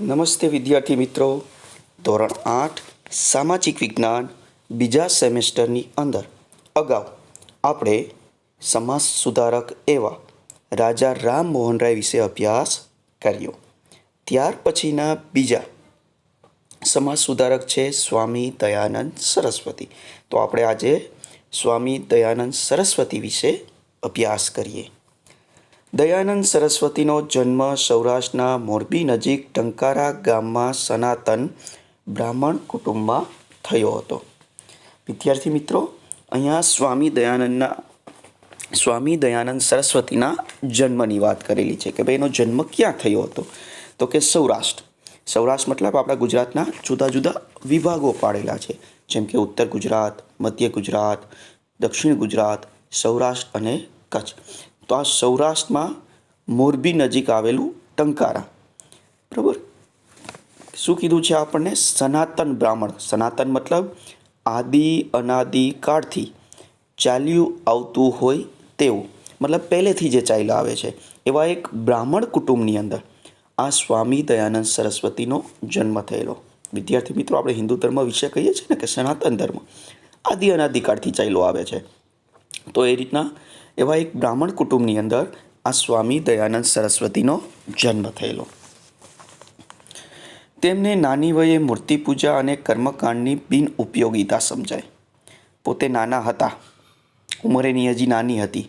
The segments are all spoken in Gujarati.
નમસ્તે વિદ્યાર્થી મિત્રો. ધોરણ 8 સામાજિક વિજ્ઞાન બીજા સેમેસ્ટરની અંદર અગાઉ આપણે સમાજ સુધારક એવા રાજા રામ મોહન રાય વિશે અભ્યાસ કર્યો. ત્યાર પછીના બીજા સમાજ સુધારક છે સ્વામી દયાનંદ સરસ્વતી. તો આપણે આજે સ્વામી દયાનંદ સરસ્વતી વિશે અભ્યાસ કરીએ. દયાનંદ સરસ્વતીનો જન્મ સૌરાષ્ટ્રના મોરબી નજીક ટંકારા ગામમાં સનાતન બ્રાહ્મણ કુટુંબમાં થયો હતો. વિદ્યાર્થી મિત્રો, અહીંયા સ્વામી દયાનંદ સરસ્વતીના જન્મની વાત કરેલી છે કે ભાઈ એનો જન્મ ક્યાં થયો હતો. તો કે સૌરાષ્ટ્ર મતલબ આપણા ગુજરાતના જુદા જુદા વિભાગો પાડેલા છે, જેમ કે ઉત્તર ગુજરાત, મધ્ય ગુજરાત, દક્ષિણ ગુજરાત, સૌરાષ્ટ્ર અને કચ્છ. તો આ સૌરાષ્ટ્રમાં મોરબી નજીક આવેલું ટંકારા, બરાબર. શું કીધું છે આપણને? સનાતન બ્રાહ્મણ. સનાતન મતલબ આદિ અનાદિ કાળથી ચાલ્યું આવતું હોય તેવું, મતલબ પહેલેથી જે ચાલ્યા આવે છે એવા એક બ્રાહ્મણ કુટુંબની અંદર આ સ્વામી દયાનંદ સરસ્વતીનો જન્મ થયેલો. વિદ્યાર્થી મિત્રો, આપણે હિન્દુ ધર્મ વિશે કહીએ છીએ ને કે સનાતન ધર્મ આદિ અનાદિકાળથી ચાલ્યો આવે છે. તો એ રીતના એવા એક બ્રાહ્મણ કુટુંબની અંદર આ સ્વામી દયાનંદ સરસ્વતીનો જન્મ થયેલો. તેમને નાની વયે મૂર્તિ પૂજા અને કર્મકાંડની બિન ઉપયોગિતા સમજાય. પોતે નાના હતા, ઉંમર એની હજી નાની હતી,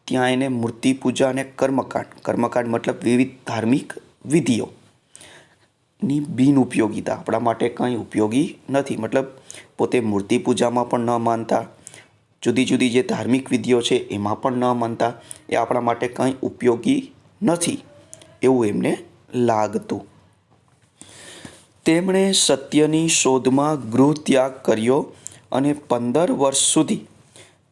ત્યાં એને મૂર્તિ પૂજા અને કર્મકાંડ મતલબ વિવિધ ધાર્મિક વિધિઓની બિન ઉપયોગિતા, આપણા માટે કંઈ ઉપયોગી નથી. મતલબ પોતે મૂર્તિ પૂજામાં પણ ન માનતા, જુદી જુદી જે ધાર્મિક વિધિઓ છે એમાં પણ ન માનતા, એ આપણા માટે કંઈ ઉપયોગી નથી એવું એમને લાગતું. તેમણે સત્યની શોધમાં ગૃહત્યાગ કર્યો અને 15 વર્ષ સુધી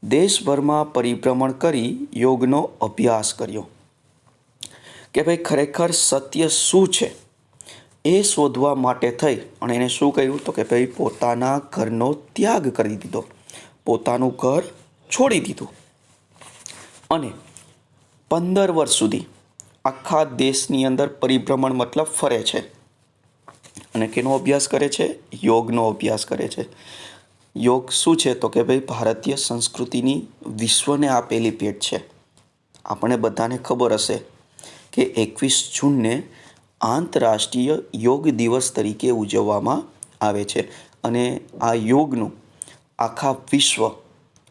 દેશભરમાં પરિભ્રમણ કરી યોગનો અભ્યાસ કર્યો. કે ભાઈ ખરેખર સત્ય શું છે એ શોધવા માટે થઈ અને એને શું કહ્યું? તો કે ભાઈ પોતાના ઘરનો ત્યાગ કરી દીધો, પોતાનું ઘર છોડી દીધું અને 15 વર્ષ સુધી આખા દેશની અંદર પરિભ્રમણ મતલબ ફરે છે અને કેનો અભ્યાસ કરે છે? યોગનો અભ્યાસ કરે છે. યોગ શું છે? તો કે ભાઈ ભારતીય સંસ્કૃતિની વિશ્વને આપેલી ભેટ છે. આપણે બધાને ખબર હશે કે 21 જૂનને આંતરરાષ્ટ્રીય યોગ દિવસ તરીકે ઉજવવામાં આવે છે અને આ યોગનું આખા વિશ્વ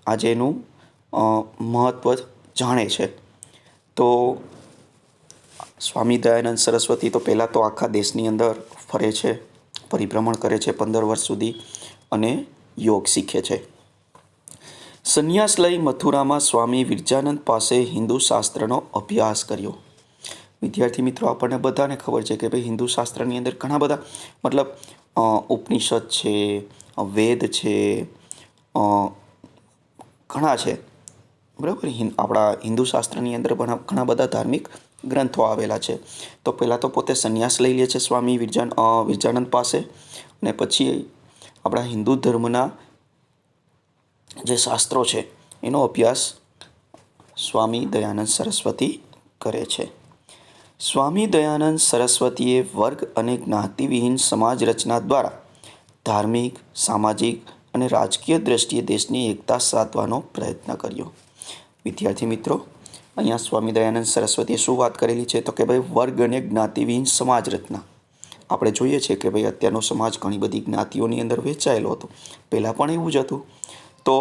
આજે એનું મહત્ત્વ જાણે છે. તો સ્વામી દયાનંદ સરસ્વતી તો પહેલાં તો આખા દેશની અંદર ફરે છે, પરિભ્રમણ કરે છે 15 વર્ષ સુધી અને યોગ શીખે છે. સંન્યાસ લઈ મથુરામાં સ્વામી વિરજાનંદ પાસે હિન્દુ શાસ્ત્રનો અભ્યાસ કર્યો. વિદ્યાર્થી મિત્રો, આપણને બધાને ખબર છે કે ભાઈ હિન્દુ શાસ્ત્રની અંદર ઘણા બધા મતલબ ઉપનિષદ છે, વેદ છે, ઘણા છે, બરાબર. આપણા હિન્દુ શાસ્ત્રની અંદર ઘણા બધા ધાર્મિક ગ્રંથો આવેલા છે. તો પહેલાં તો પોતે સંન્યાસ લઈ લે છે સ્વામી વિરજાનંદ પાસે અને પછી આપણા હિન્દુ ધર્મના જે શાસ્ત્રો છે એનો અભ્યાસ સ્વામી દયાનંદ સરસ્વતી કરે છે. સ્વામી દયાનંદ સરસ્વતીએ વર્ગ અને જ્ઞાતિવિહીન સમાજ રચના દ્વારા ધાર્મિક, સામાજિક અને રાજકીય દ્રષ્ટિએ દેશની એકતા સાધવાનો પ્રયત્ન કર્યો. વિદ્યાર્થી મિત્રો, અહીંયા સ્વામી દયાનંદ સરસ્વતીએ શું વાત કરેલી છે? તો કે ભાઈ વર્ગ અને જ્ઞાતિવિહીન સમાજ રચના. આપણે જોઈએ છીએ કે ભાઈ અત્યારનો સમાજ ઘણી બધી જ્ઞાતિઓની અંદર વહેંચાયેલો હતો, પહેલાં પણ એવું જ હતું. તો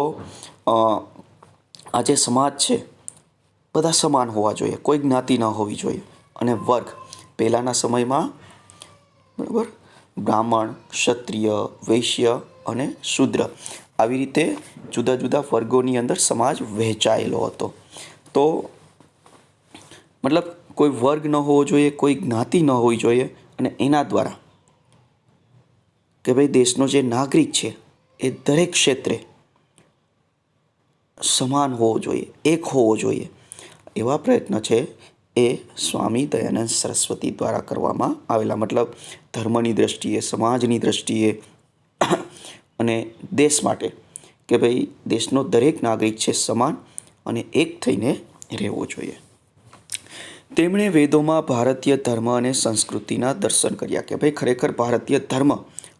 આ જે સમાજ છે બધા સમાન હોવા જોઈએ, કોઈ જ્ઞાતિ ન હોવી જોઈએ. અને વર્ગ પહેલાંના સમયમાં, બરાબર, બ્રાહ્મણ, ક્ષત્રિય, વૈશ્ય અને શૂદ્ર, આવી રીતે જુદા જુદા વર્ગોની અંદર સમાજ વહેંચાયેલો હતો. તો મતલબ કોઈ વર્ગ ન હોવો જોઈએ, કોઈ જ્ઞાતિ ન હોવી જોઈએ અને એના દ્વારા કે ભાઈ દેશનો જે નાગરિક છે એ દરેક ક્ષેત્રે સમાન હોવો જોઈએ, એક હોવો જોઈએ, એવા પ્રયત્ન છે એ સ્વામી દયાનંદ સરસ્વતી દ્વારા કરવામાં આવેલા. મતલબ ધર્મની દ્રષ્ટિએ, સમાજની દ્રષ્ટિએ અને દેશ માટે કે ભાઈ દેશનો દરેક નાગરિક છે સમાન અને એક થઈને રહેવો જોઈએ. તેમણે વેદોમાં ભારતીય ધર્મ અને સંસ્કૃતિના દર્શન કર્યા કે ભાઈ ખરેખર ભારતીય ધર્મ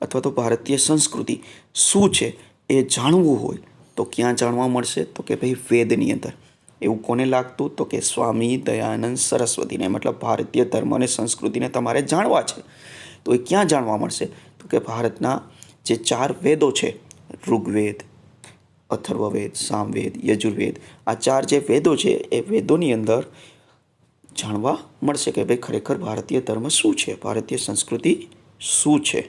અથવા તો ભારતીય સંસ્કૃતિ શું છે એ જાણવું હોય તો ક્યાં જાણવા મળશે? તો કે ભાઈ વેદની અંદર. એવું કોને લાગતું? તો કે સ્વામી દયાનંદ સરસ્વતીને. મતલબ ભારતીય ધર્મ અને સંસ્કૃતિને તમારે જાણવા છે તો એ ક્યાં જાણવા મળશે? તો કે ભારતના જે 4 વેદો છે, ઋગ્વેદ, અથર્વવેદ, સામવેદ, યજુર્વેદ, આ 4 જે વેદો છે એ વેદોની અંદર જાણવા મળશે કે ભાઈ ખરેખર ભારતીય ધર્મ શું છે, ભારતીય સંસ્કૃતિ શું છે.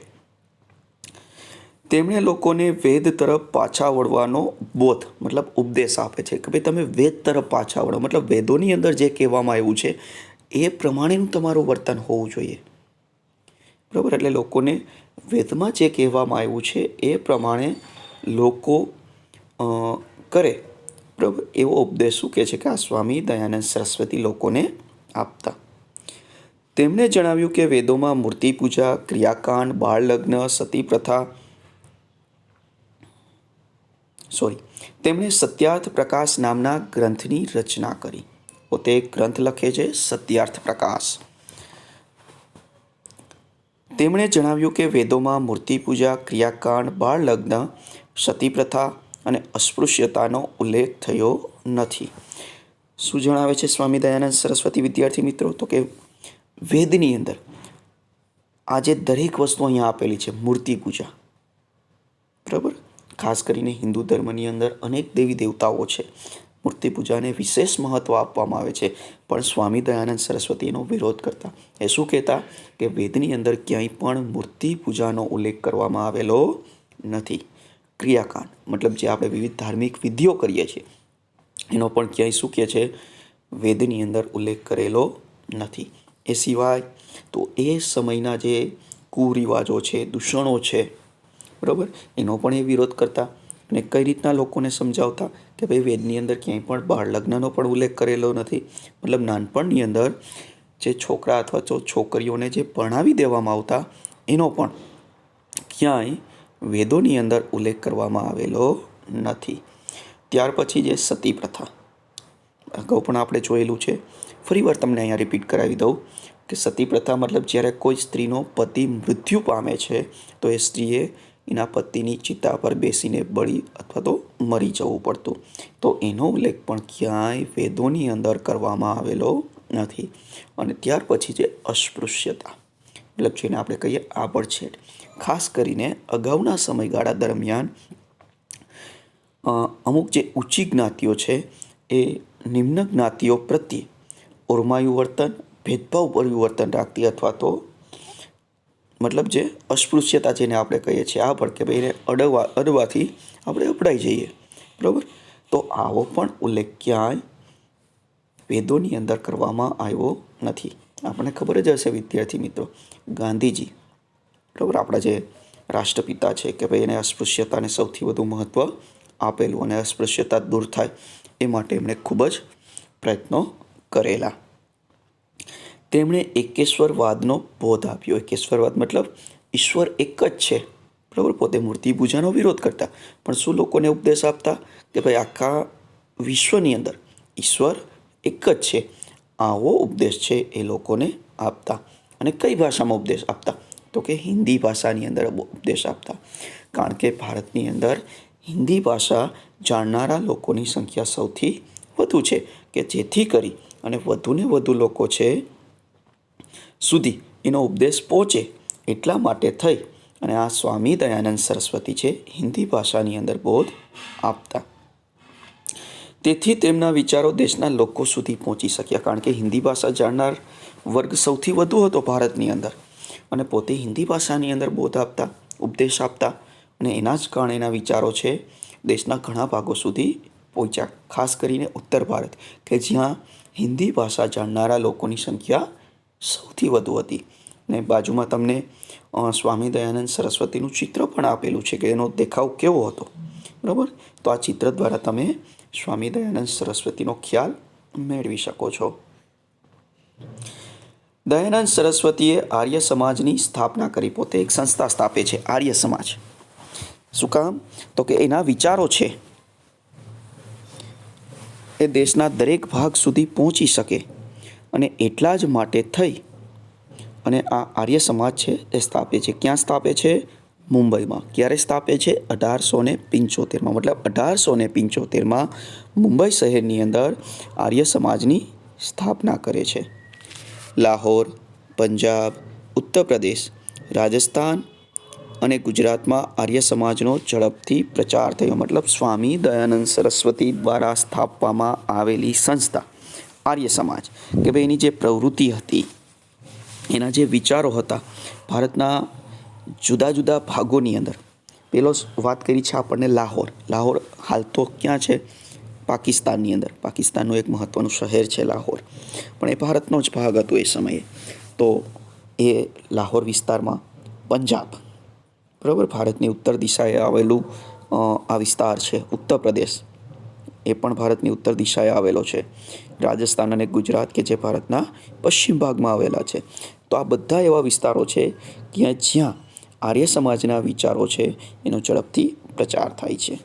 તેમણે લોકોને વેદ તરફ પાછા વળવાનો બોધ મતલબ ઉપદેશ આપે છે કે ભાઈ તમે વેદ તરફ પાછા વળો. મતલબ વેદોની અંદર જે કહેવામાં આવ્યું છે એ પ્રમાણેનું તમારું વર્તન હોવું જોઈએ. બરાબર? એટલે લોકોને વેદમાં જે કહેવામાં આવ્યું છે એ પ્રમાણે લોકો કરે. બરાબર? એવો ઉપદેશ શું કહે છે કે આ સ્વામી દયાનંદ સરસ્વતી લોકોને આપતા. તેમણે જણાવ્યું કે વેદોમાં મૂર્તિ પૂજા, ક્રિયાકાંડ, બાળ લગ્ન, સતી પ્રથા તેમણે સત્યાર્થ પ્રકાશ નામના ગ્રંથની રચના કરી. પોતે એક ગ્રંથ લખે છે સત્યાર્થ પ્રકાશ. તેમણે જણાવ્યું કે વેદોમાં મૂર્તિ પૂજા, ક્રિયાકાંડ, બાળ લગ્ન, સતી પ્રથા અને અસ્પૃશ્યતાનો ઉલ્લેખ થયો નથી. શું જણાવે છે સ્વામી દયાનંદ સરસ્વતી વિદ્યાર્થી મિત્રો? તો કે વેદની અંદર આજે દરેક વસ્તુ અહીંયા આપેલી છે. મૂર્તિ પૂજા, બરાબર? ખાસ કરીને હિન્દુ ધર્મની અંદર અનેક દેવી દેવતાઓ છે. મૂર્તિ પૂજાને વિશેષ મહત્ત્વ આપવામાં આવે છે. પણ સ્વામી દયાનંદ સરસ્વતી એનો વિરોધ કરતા. એ શું કહેતા કે વેદની અંદર ક્યાંય પણ મૂર્તિ પૂજાનો ઉલ્લેખ કરવામાં આવેલો નથી. ક્રિયાકાંડ મતલબ જે આપણે વિવિધ ધાર્મિક વિધિઓ કરીએ છીએ એનો પણ ક્યાંય શું કહે છે વેદની અંદર ઉલ્લેખ કરેલો નથી. એ સિવાય તો એ સમયના જે કુરિવાજો છે, દૂષણો છે, બરાબર, એનો પણ એ વિરોધ કરતા. અને કઈ રીતના લોકોને સમજાવતા કે ભાઈ વેદની અંદર ક્યાંય પણ બાળ લગ્નનો પણ ઉલ્લેખ કરેલો નથી. મતલબ નાનપણની અંદર જે છોકરા અથવા તો છોકરીઓને જે પરણાવી દેવામાં આવતા એનો પણ ક્યાંય વેદોની અંદર ઉલ્લેખ કરવામાં આવેલો નથી. ત્યાર પછી જે સતી પ્રથા, અગાઉ પણ આપણે જોયેલું છે, ફરીવાર તમને અહીંયા રિપીટ કરાવી દઉં કે સતી પ્રથા મતલબ જ્યારે કોઈ સ્ત્રીનો પતિ મૃત્યુ પામે છે તો એ સ્ત્રીએ એના પતિની ચિતા પર બેસીને બળી અથવા તો મરી જવું પડતું. તો એનો ઉલ્લેખ પણ ક્યાંય વેદોની અંદર કરવામાં આવેલો નથી. અને ત્યાર પછી જે અસ્પૃશ્યતા મતલબ જેને આપણે કહીએ આબડછેડ, ખાસ કરીને અગાઉના સમયગાળા દરમિયાન અમુક જે ઊંચી જ્ઞાતિઓ છે એ નિમ્ન જ્ઞાતિઓ પ્રત્યે ઓરમાયું વર્તન, ભેદભાવભર્યું વર્તન રાખતી અથવા તો મતલબ જે અસ્પૃશ્યતા જેને આપણે કહીએ છીએ આ પણ કે ભાઈ એને અડવાથી આપણે અપડાઈ જઈએ. બરાબર? તો આવો પણ ઉલ્લેખ ક્યાંય વેદોની અંદર કરવામાં આવ્યો નથી. આપણને ખબર જ હશે વિદ્યાર્થી મિત્રો, ગાંધીજી, બરાબર, આપણા જે રાષ્ટ્રપિતા છે કે ભાઈ એને અસ્પૃશ્યતાને સૌથી વધુ મહત્ત્વ આપેલું અને અસ્પૃશ્યતા દૂર થાય એ માટે એમણે ખૂબ જ પ્રયત્નો કરેલા. તેમણે એકેશ્વરવાદનો બોધ આપ્યો. એકેશ્વરવાદ મતલબ ઈશ્વર એક જ છે. બરાબર? પોતે મૂર્તિ પૂજાનો વિરોધ કરતા પણ શું લોકોને ઉપદેશ આપતા કે ભાઈ આખા વિશ્વની અંદર ઈશ્વર એક જ છે. આવો ઉપદેશ છે એ લોકોને આપતા. અને કઈ ભાષામાં ઉપદેશ આપતા? તો કે હિન્દી ભાષાની અંદર ઉપદેશ આપતા. કારણ કે ભારતની અંદર હિન્દી ભાષા જાણનારા લોકોની સંખ્યા સૌથી વધુ છે કે જેથી કરી અને વધુને વધુ લોકો છે સુધી એનો ઉપદેશ પહોંચે એટલા માટે થઈ અને આ સ્વામી દયાનંદ સરસ્વતી છે હિન્દી ભાષાની અંદર બોધ આપતા. તેથી તેમના વિચારો દેશના લોકો સુધી પહોંચી શક્યા. કારણ કે હિન્દી ભાષા જાણનાર વર્ગ સૌથી વધુ હતો ભારતની અંદર અને પોતે હિન્દી ભાષાની અંદર બોધ આપતા, ઉપદેશ આપતા અને એના જ કારણે એના વિચારો છે દેશના ઘણા ભાગો સુધી પહોંચ્યા. ખાસ કરીને ઉત્તર ભારત કે જ્યાં હિન્દી ભાષા જાણનારા લોકોની સંખ્યા સૌથી વધુ હતી. ને બાજુમાં તમને સ્વામી દયાનંદ સરસ્વતીનું ચિત્ર પણ આપેલું છે કે એનો દેખાવ કેવો હતો. બરાબર? તો આ ચિત્ર દ્વારા તમે સ્વામી દયાનંદ સરસ્વતીનો ખ્યાલ મેળવી શકો છો. દયાનંદ સરસ્વતીએ આર્ય સમાજની સ્થાપના કરી. પોતે એક સંસ્થા સ્થાપે છે આર્ય સમાજ. શું કામ? તો કે એના વિચારો છે એ દેશના દરેક ભાગ સુધી પહોંચી શકે અને એટલા જ માટે થઈ અને આ આર્ય સમાજ છે એ સ્થાપે છે. ક્યાં સ્થાપે છે? મુંબઈમાં. ક્યારે સ્થાપે છે? 1875માં. મતલબ 1875માં મુંબઈ શહેરની અંદર આર્ય સમાજની સ્થાપના કરે છે. લાહોર, પંજાબ, ઉત્તર પ્રદેશ, રાજસ્થાન અને ગુજરાતમાં આર્ય સમાજનો ઝડપથી પ્રચાર થયો. મતલબ સ્વામી દયાનંદ સરસ્વતી દ્વારા સ્થાપવામાં આવેલી સંસ્થા આર્ય સમાજ, કે ભાઈ એની જે પ્રવૃત્તિ હતી, એના જે વિચારો હતા, ભારતના જુદા જુદા ભાગોની અંદર. પેલો વાત કરી છે આપણને લાહોર. લાહોર હાલ તો ક્યાં છે? પાકિસ્તાનની અંદર. પાકિસ્તાનનું એક મહત્ત્વનું શહેર છે લાહોર, પણ એ ભારતનો જ ભાગ હતો એ સમયે. તો એ લાહોર વિસ્તારમાં પંજાબ, બરાબર, ભારતની ઉત્તર દિશાએ આવેલું આ વિસ્તાર છે. ઉત્તર પ્રદેશ એ પણ ભારતની ઉત્તર દિશાએ આવેલો છે. રાજસ્થાન અને ગુજરાત કે જે ભારતના પશ્ચિમ ભાગમાં આવેલા છે. તો આ બધા એવા વિસ્તારો છે કે જ્યાં આર્ય સમાજના વિચારો છે એનો ઝડપથી પ્રચાર થાય છે.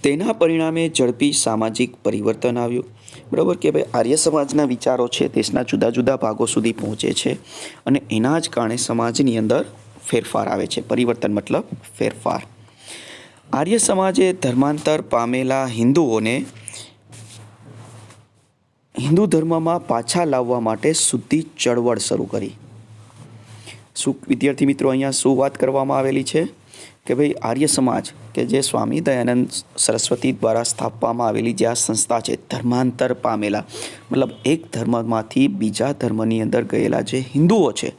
તેના પરિણામે ઝડપી સામાજિક પરિવર્તન આવ્યું. બરાબર, કે ભાઈ આર્ય સમાજના વિચારો છે દેશના જુદા જુદા ભાગો સુધી પહોંચે છે અને એના જ કારણે સમાજની અંદર ફેરફાર આવે છે. પરિવર્તન મતલબ ફેરફાર. આર્ય સમાજે ધર્માંતર પામેલા હિન્દુઓને હિન્દુ ધર્મમાં પાછા લાવવા માટે શુદ્ધિ ચળવળ શરૂ કરી. શું વિદ્યાર્થી મિત્રો અહીંયા શું વાત કરવામાં આવેલી છે? કે ભાઈ આર્ય સમાજ કે જે સ્વામી દયાનંદ સરસ્વતી દ્વારા સ્થાપવામાં આવેલી જે આ સંસ્થા છે, ધર્માંતર પામેલા, મતલબ એક ધર્મમાંથી બીજા ધર્મની અંદર ગયેલા જે હિન્દુઓ છે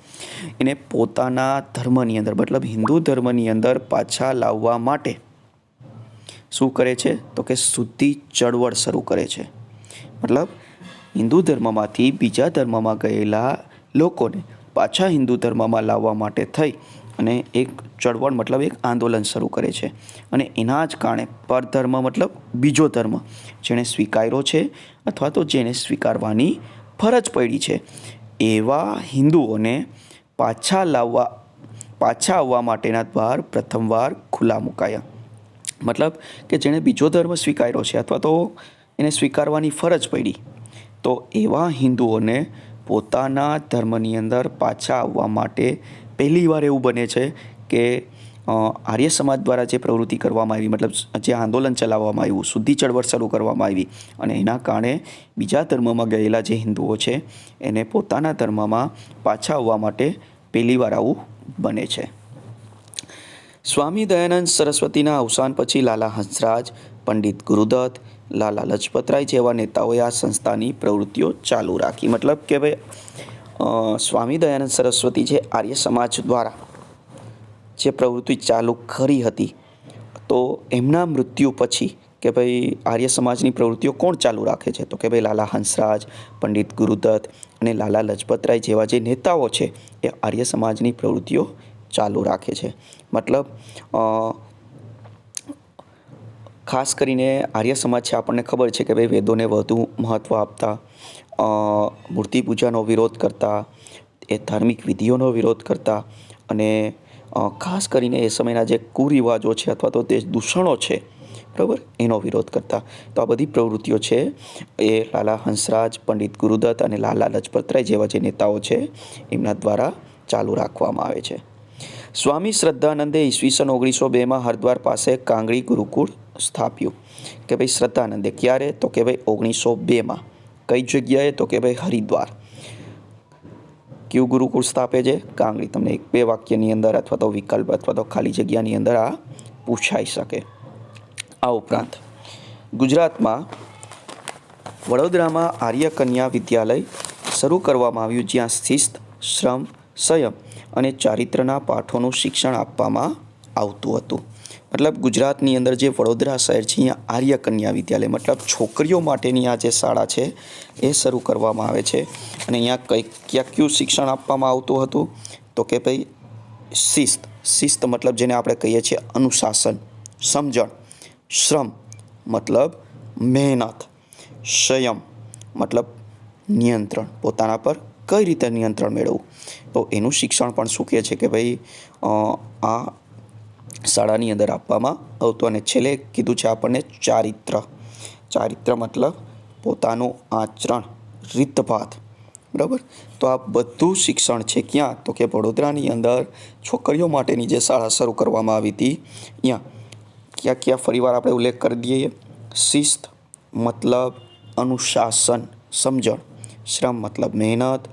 એને પોતાના ધર્મની અંદર, મતલબ હિન્દુ ધર્મની અંદર પાછા લાવવા માટે શું કરે છે? તો કે શુદ્ધિ ચળવળ શરૂ કરે છે. મતલબ હિન્દુ ધર્મમાંથી બીજા ધર્મમાં ગયેલા લોકોને પાછા હિન્દુ ધર્મમાં લાવવા માટે થઈ અને એક ચળવળ મતલબ એક આંદોલન શરૂ કરે છે. અને એના જ કારણે પરધર્મ મતલબ બીજો ધર્મ જેણે સ્વીકાર્યો છે અથવા તો જેને સ્વીકારવાની ફરજ પડી છે એવા હિન્દુઓને પાછા આવવા માટેના દ્વાર પ્રથમવાર ખુલ્લા મુકાયા. મતલબ કે જેણે બીજો ધર્મ સ્વીકાર્યો છે અથવા તો એને સ્વીકારવાની ફરજ પડી, તો એવા હિન્દુઓને પોતાના ધર્મની અંદર પાછા આવવા માટે પહેલી વાર એવું બને છે કે આર્ય સમાજ દ્વારા જે પ્રવૃત્તિ કરવામાં આવી, મતલબ જે આંદોલન ચલાવવામાં આવ્યું, શુદ્ધિ ચળવળ શરૂ કરવામાં આવી અને એના કારણે બીજા ધર્મમાં ગયેલા જે હિન્દુઓ છે એને પોતાના ધર્મમાં પાછા આવવા માટે પહેલી વાર આવું બને છે. સ્વામી દયાનંદ સરસ્વતીના અવસાન પછી લાલા હંસરાજ, પંડિત ગુરુદત્ત, લાલા લજપતરાય જેવા નેતાઓએ આ સંસ્થાની પ્રવૃત્તિઓ ચાલુ રાખી. મતલબ કે ભાઈ સ્વામી દયાનંદ સરસ્વતી જે આર્ય સમાજ દ્વારા જે પ્રવૃત્તિ ચાલુ કરી હતી, તો એમના મૃત્યુ પછી કે ભાઈ આર્ય સમાજની પ્રવૃત્તિઓ કોણ ચાલુ રાખે છે? તો કે ભાઈ લાલા હંસરાજ, પંડિત ગુરુદત્ત અને લાલા લજપતરાય જેવા જે નેતાઓ છે એ આર્ય સમાજની પ્રવૃત્તિઓ ચાલુ રાખે છે. મતલબ ખાસ કરીને આર્ય સમાજ છે, આપણને ખબર છે કે ભાઈ વેદોને વધુ મહત્ત્વ આપતા, મૂર્તિ પૂજાનો વિરોધ કરતા, એ ધાર્મિક વિધિઓનો વિરોધ કરતા અને ખાસ કરીને એ સમયના જે કુરિવાજો છે અથવા તો તે દૂષણો છે, બરાબર, એનો વિરોધ કરતા. તો આ બધી પ્રવૃત્તિઓ છે એ લાલા હંસરાજ, પંડિત ગુરુદત્ત અને લાલા લજપતરાય જેવા જે નેતાઓ છે એમના દ્વારા ચાલુ રાખવામાં આવે છે. સ્વામી શ્રદ્ધાનંદે ઈસવીસન 1902માં હરિદ્વાર પાસે કાંગડી ગુરુકુળ સ્થાપ્યું. કે ભાઈ શ્રદ્ધાનંદે ક્યારે? તો કે ભાઈ 1902માં. કઈ જગ્યાએ? તો કે ભાઈ હરિદ્વાર. કયું ગુરુકુળ સ્થાપે છે? કાંગડી. તમને એક બે વાક્યની અંદર અથવા તો વિકલ્પ અથવા તો ખાલી જગ્યાની અંદર આ પૂછાઈ શકે. આ ઉપરાંત ગુજરાતમાં વડોદરામાં આર્ય કન્યા વિદ્યાલય શરૂ કરવામાં આવ્યું, જ્યાં શિસ્ત, શ્રમ, સંયમ અને ચારિત્રના પાઠોનું શિક્ષણ આપવામાં આવતું હતું. મતલબ ગુજરાતની અંદર જે વડોદરા શહેર છે અહીંયા આર્ય કન્યા વિદ્યાલય મતલબ છોકરીઓ માટેની આ જે શાળા છે એ શરૂ કરવામાં આવે છે. અને અહીંયા કયું શિક્ષણ આપવામાં આવતું હતું? તો કે ભાઈ શિસ્ત મતલબ જેને આપણે કહીએ છીએ અનુશાસન, સમજણ, શ્રમ મતલબ મહેનત, સંયમ મતલબ નિયંત્રણ, પોતાના પર કઈ રીતે નિયંત્રણ મેળવવું, તો એનું શિક્ષણ પણ શું કહે છે કે ભાઈ આ શાળાની અંદર આપવામાં આવતું. અને છેલ્લે કીધું છે આપણને ચારિત્ર. ચારિત્ર મતલબ પોતાનું આચરણ, રીતભાત, બરાબર. તો આ બધું શિક્ષણ છે ક્યાં? તો કે વડોદરાની અંદર છોકરીઓ માટેની જે શાળા શરૂ કરવામાં આવી હતી ત્યાં. ક્યાં ક્યાં ફરીવાર આપણે ઉલ્લેખ કરી દઈએ? શિસ્ત મતલબ અનુશાસન, સમજણ. શ્રમ મતલબ મહેનત.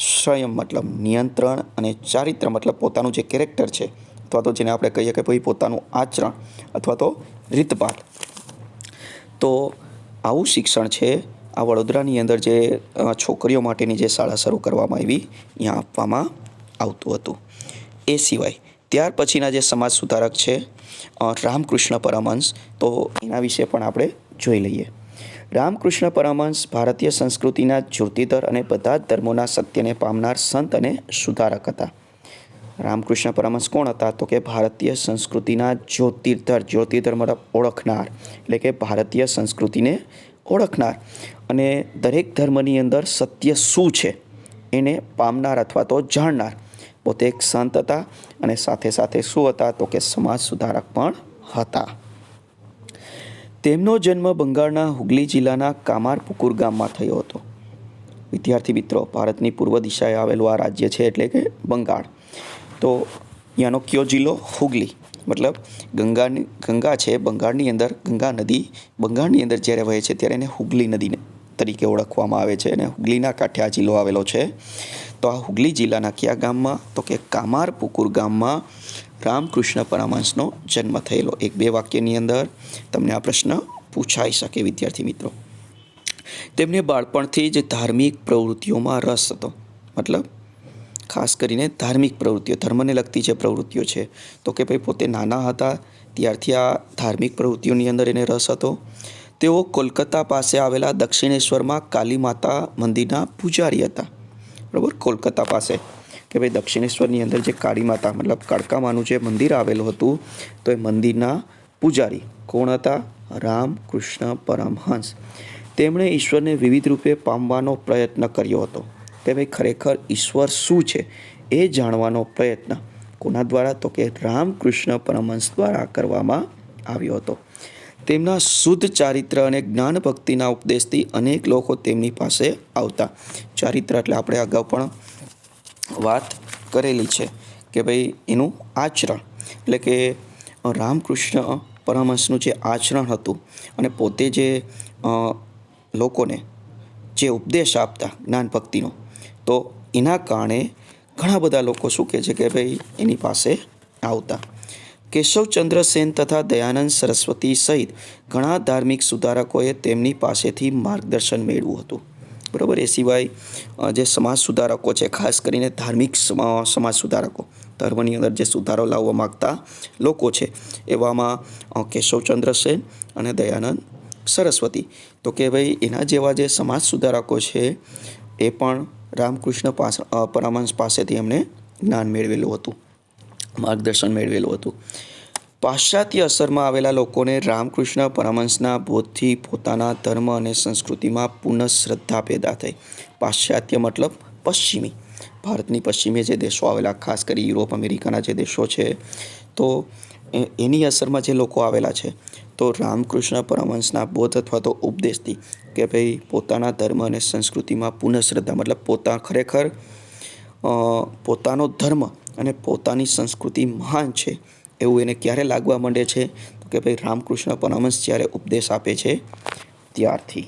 સંયમ મતલબ નિયંત્રણ. અને ચારિત્ર મતલબ પોતાનું જે કેરેક્ટર છે, અથવા તો જેને આપણે કહીએ કે ભાઈ પોતાનું આચરણ અથવા તો રીતભાત. તો આવું શિક્ષણ છે આ વડોદરાની અંદર જે છોકરીઓ માટેની જે શાળા શરૂ કરવામાં આવી ત્યાં આપવામાં આવતું હતું. એ સિવાય ત્યાર પછીના જે સમાજ સુધારક છે રામકૃષ્ણ પરમહંસ, તો એના વિશે પણ આપણે જોઈ લઈએ. રામકૃષ્ણ પરમહંસ ભારતીય સંસ્કૃતિના જ્યોતિધર અને બધા જ ધર્મોના સત્યને પામનાર સંત અને સુધારક હતા. રામકૃષ્ણ પરમહંસ કોણ હતા? તો કે ભારતીય સંસ્કૃતિના જ્યોતિર્ધર, જ્યોતિર્ધર મતલબ ઓળખનાર, એટલે કે ભારતીય સંસ્કૃતિને ઓળખનાર અને દરેક ધર્મની અંદર સત્ય શું છે એને પામનાર અથવા તો જાણનાર પોતે એક સંત હતા. અને સાથે સાથે શું હતા? તો કે સમાજ સુધારક પણ હતા. તેમનો જન્મ બંગાળના હુગલી જિલ્લાના કામારપુકુર ગામમાં થયો હતો. વિદ્યાર્થી મિત્રો, ભારતની પૂર્વ દિશાએ આવેલું આ રાજ્ય છે એટલે કે બંગાળ. તો ત્યાંનો કયો જિલ્લો? હુગલી. મતલબ ગંગા છે બંગાળની અંદર, ગંગા નદી બંગાળની અંદર જ્યારે વહે છે ત્યારે એને હુગલી નદી તરીકે ઓળખવામાં આવે છે અને હુગલીના કાંઠે આ જિલ્લો આવેલો છે. તો આ હુગલી જિલ્લાના કયા ગામમાં? તો કે કામારપુકુર ગામમાં રામકૃષ્ણ પરમહંસનો જન્મ થયેલો. 1-2 વાક્યની અંદર તમને આ પ્રશ્ન પૂછાઈ શકે વિદ્યાર્થી મિત્રો. તેમને બાળપણથી જ ધાર્મિક પ્રવૃત્તિઓમાં રસ હતો. મતલબ ખાસ કરીને ધાર્મિક પ્રવૃત્તિઓ, ધર્મને લગતી જે પ્રવૃત્તિઓ છે, તો કે ભાઈ પોતે નાના હતા ત્યારથી આ ધાર્મિક પ્રવૃત્તિઓની અંદર એને રસ હતો. તેઓ કોલકાતા પાસે આવેલા દક્ષિણેશ્વરમાં કાલી માતા મંદિરના પૂજારી હતા. બરાબર, કોલકાતા પાસે કે ભાઈ દક્ષિણેશ્વરની અંદર જે કાળી માતા મતલબ કાળકામાનું જે મંદિર આવેલું હતું, તો એ મંદિરના પૂજારી કોણ હતા? રામકૃષ્ણ પરમહંસ. તેમણે ઈશ્વરને વિવિધ રૂપે પામવાનો પ્રયત્ન કર્યો હતો. કે ભાઈ ખરેખર ઈશ્વર શું છે એ જાણવાનો પ્રયત્ન કોના દ્વારા? તો કે રામકૃષ્ણ પરમહંસ દ્વારા કરવામાં આવ્યો હતો. તેમના શુદ્ધ ચારિત્ર અને જ્ઞાન ભક્તિના ઉપદેશથી અનેક લોકો તેમની પાસે આવતા. ચારિત્ર એટલે આપણે અગાઉ પણ વાત કરેલી છે કે ભાઈ એનું આચરણ, એટલે કે રામકૃષ્ણ પરમહંસનું જે આચરણ હતું અને પોતે જે લોકોને જે ઉપદેશ આપતા જ્ઞાન ભક્તિનો, તો એના કારણે ઘણા બધા લોકો શું કહે છે કે ભાઈ એની પાસે આવતા. કેશવચંદ્ર સેન તથા દયાનંદ સરસ્વતી સહિત ઘણા ધાર્મિક સુધારકોએ તેમની પાસેથી માર્ગદર્શન મેળવ્યું હતું. બરાબર. એ સિવાય જે સમાજ સુધારકો છે, ખાસ કરીને ધાર્મિક સમાજ સુધારકો, ધર્મની અંદર જે સુધારો લાવવા માગતા લોકો છે, એવામાં કેશવચંદ્ર સેન અને દયાનંદ સરસ્વતી. તો કે ભાઈ એના જેવા જે સમાજ સુધારકો છે એ પણ રામકૃષ્ણ પરમહંસ પાસેથી એમણે જ્ઞાન મેળવેલું હતું, માર્ગદર્શન મેળવેલું હતું. પાશ્ચાત્ય અસરમાં આવેલા લોકોને રામકૃષ્ણ પરમહંસના બોધથી પોતાના ધર્મ અને સંસ્કૃતિમાં પુનઃ શ્રદ્ધા પેદા થઈ. પાશ્ચાત્ય મતલબ પશ્ચિમી, ભારતની પશ્ચિમે જે દેશો આવેલા, ખાસ કરી યુરોપ અમેરિકાના જે દેશો છે, તો એની અસરમાં જે લોકો આવેલા છે, તો રામકૃષ્ણ પરમહંસના બોધ અથવા તો ઉપદેશથી કે ભાઈ પોતાના ધર્મ અને સંસ્કૃતિમાં પુનઃ શ્રદ્ધા મતલબ ખરેખર પોતાનો ધર્મ અને પોતાની સંસ્કૃતિ મહાન છે એવું એને ક્યારે લાગવા માંડે છે? તો કે ભાઈ રામકૃષ્ણ પરમહંસ જ્યારે ઉપદેશ આપે છે ત્યારથી.